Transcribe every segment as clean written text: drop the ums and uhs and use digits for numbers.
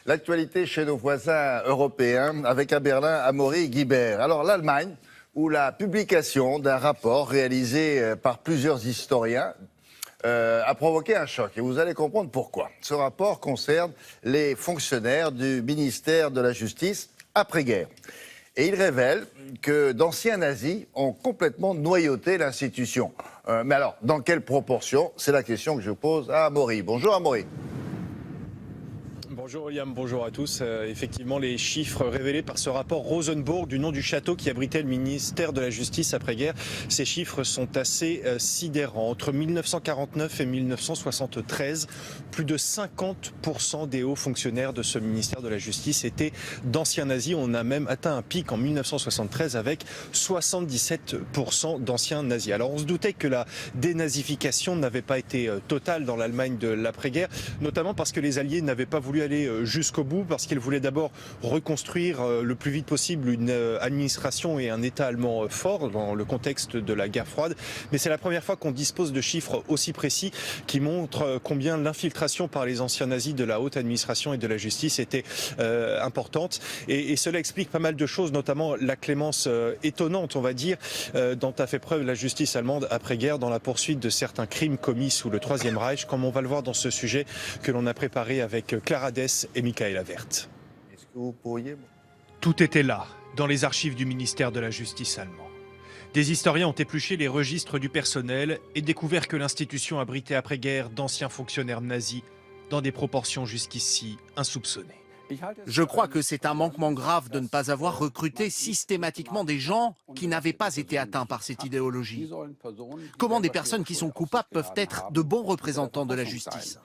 L'actualité chez nos voisins européens avec à Berlin Amaury Guibert. Alors l'Allemagne, où la publication d'un rapport réalisé par plusieurs historiens a provoqué un choc. Et vous allez comprendre pourquoi. Ce rapport concerne les fonctionnaires du ministère de la Justice après-guerre. Et il révèle que d'anciens nazis ont complètement noyauté l'institution. Mais alors, dans quelle proportion? C'est la question que je pose à Amaury. Bonjour Amaury. Bonjour William, bonjour à tous. Effectivement, les chiffres révélés par ce rapport Rosenburg du nom du château qui abritait le ministère de la Justice après-guerre, ces chiffres sont assez sidérants. Entre 1949 et 1973, plus de 50% des hauts fonctionnaires de ce ministère de la Justice étaient d'anciens nazis. On a même atteint un pic en 1973 avec 77% d'anciens nazis. Alors on se doutait que la dénazification n'avait pas été totale dans l'Allemagne de l'après-guerre, notamment parce que les Alliés n'avaient pas voulu aller jusqu'au bout, parce qu'ils voulaient d'abord reconstruire le plus vite possible une administration et un État allemand fort dans le contexte de la guerre froide. Mais c'est la première fois qu'on dispose de chiffres aussi précis qui montrent combien l'infiltration par les anciens nazis de la haute administration et de la justice était importante. Et cela explique pas mal de choses, notamment la clémence étonnante, on va dire, dont a fait preuve la justice allemande après-guerre dans la poursuite de certains crimes commis sous le Troisième Reich, comme on va le voir dans ce sujet que l'on a préparé avec Clara Dess et Michaela Wert. Est-ce que vous pourriez... Tout était là, dans les archives du ministère de la Justice allemand. Des historiens ont épluché les registres du personnel et découvert que l'institution abritait après-guerre d'anciens fonctionnaires nazis dans des proportions jusqu'ici insoupçonnées. Je crois que c'est un manquement grave de ne pas avoir recruté systématiquement des gens qui n'avaient pas été atteints par cette idéologie. Comment des personnes qui sont coupables peuvent être de bons représentants de la justice ?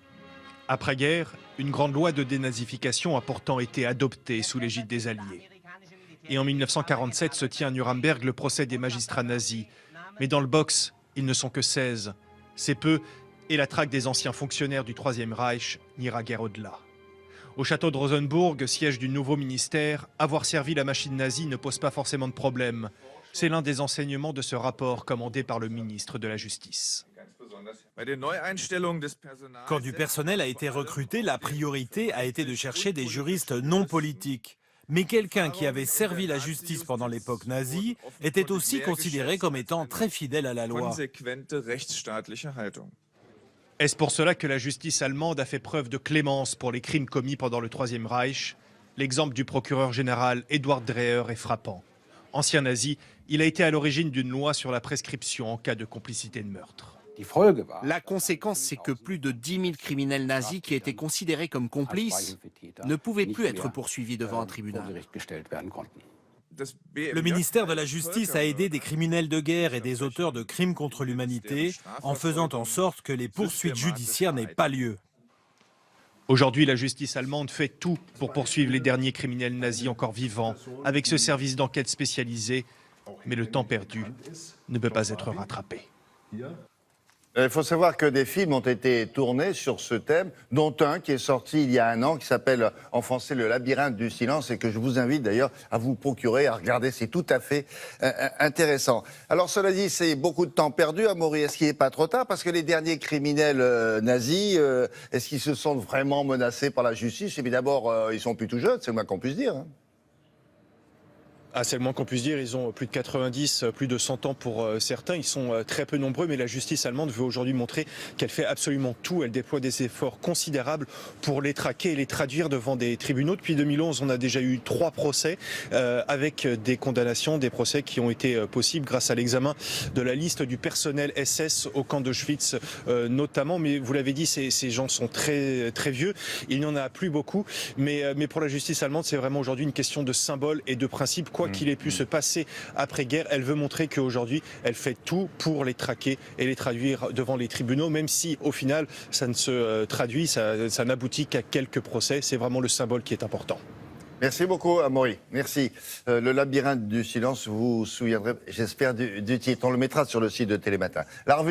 Après-guerre, une grande loi de dénazification a pourtant été adoptée sous l'égide des Alliés. Et en 1947 se tient à Nuremberg le procès des magistrats nazis. Mais dans le box, ils ne sont que 16. C'est peu, et la traque des anciens fonctionnaires du Troisième Reich n'ira guère au-delà. Au château de Rosenburg, siège du nouveau ministère, avoir servi la machine nazie ne pose pas forcément de problème. C'est l'un des enseignements de ce rapport commandé par le ministre de la Justice. Quand du personnel a été recruté, la priorité a été de chercher des juristes non politiques. Mais quelqu'un qui avait servi la justice pendant l'époque nazie était aussi considéré comme étant très fidèle à la loi. Est-ce pour cela que la justice allemande a fait preuve de clémence pour les crimes commis pendant le Troisième Reich? L'exemple du procureur général Eduard Dreher est frappant. Ancien nazi, il a été à l'origine d'une loi sur la prescription en cas de complicité de meurtre. La conséquence, c'est que plus de 10 000 criminels nazis qui étaient considérés comme complices ne pouvaient plus être poursuivis devant un tribunal. Le ministère de la Justice a aidé des criminels de guerre et des auteurs de crimes contre l'humanité en faisant en sorte que les poursuites judiciaires n'aient pas lieu. Aujourd'hui, la justice allemande fait tout pour poursuivre les derniers criminels nazis encore vivants avec ce service d'enquête spécialisé. Mais le temps perdu ne peut pas être rattrapé. Il faut savoir que des films ont été tournés sur ce thème, dont un qui est sorti il y a un an, qui s'appelle en français Le Labyrinthe du Silence, et que je vous invite d'ailleurs à vous procurer, à regarder, c'est tout à fait intéressant. Alors cela dit, c'est beaucoup de temps perdu, Amaury, est-ce qu'il n'est pas trop tard? Parce que les derniers criminels nazis, est-ce qu'ils se sentent vraiment menacés par la justice? Et bien d'abord, ils sont plus tout jeunes, c'est le moins qu'on puisse dire. Hein. Ah, c'est le moins qu'on puisse dire, ils ont plus de 90, plus de 100 ans pour certains, ils sont très peu nombreux, mais la justice allemande veut aujourd'hui montrer qu'elle fait absolument tout, elle déploie des efforts considérables pour les traquer et les traduire devant des tribunaux. Depuis 2011, on a déjà eu 3 procès avec des condamnations, des procès qui ont été possibles grâce à l'examen de la liste du personnel SS au camp d'Auschwitz notamment, mais vous l'avez dit, ces gens sont très, très vieux, il n'y en a plus beaucoup, mais pour la justice allemande, c'est vraiment aujourd'hui une question de symbole et de principe. Quoi qu'il ait pu se passer après-guerre, elle veut montrer qu'aujourd'hui, elle fait tout pour les traquer et les traduire devant les tribunaux, même si au final, ça ne se traduit, ça n'aboutit qu'à quelques procès. C'est vraiment le symbole qui est important. Merci beaucoup, Amaury. Merci. Le Labyrinthe du Silence, vous vous souviendrez, j'espère, du titre. On le mettra sur le site de Télématin. La revue